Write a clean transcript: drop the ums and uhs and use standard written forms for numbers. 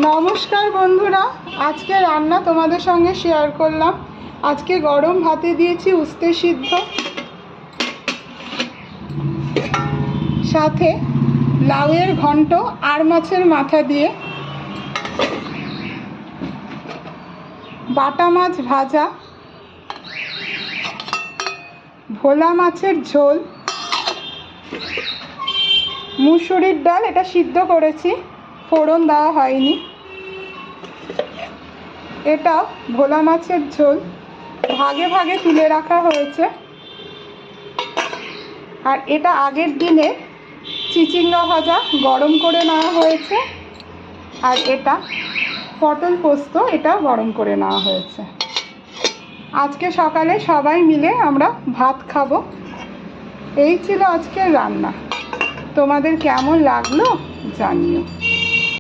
নমস্কার বন্ধুরা, আজকে রান্না তোমাদের সঙ্গে শেয়ার করলাম। আজকে গরম ভাতে দিয়েছি উস্তে সিদ্ধ, সাথে লাউয়ের ঘন্ট আর মাছের মাথা দিয়ে, বাটা মাছ ভাজা, ভোলা মাছের ঝোল, মুসুরির ডাল, এটা সিদ্ধ করেছি, ফোড়ন দেওয়া হয়নি। এটা ভোলা মাছের ঝোল ভাগে ভাগে তুলে রাখা হয়েছে। আর এটা আগের দিনে চিচিঙ্গা ভাজা গরম করে নেওয়া হয়েছে। আর এটা পটল পোস্ত, এটা গরম করে নেওয়া হয়েছে। আজকে সকালে সবাই মিলে আমরা ভাত খাবো। এই ছিল আজকের রান্না। তোমাদের কেমন লাগলো জানিও।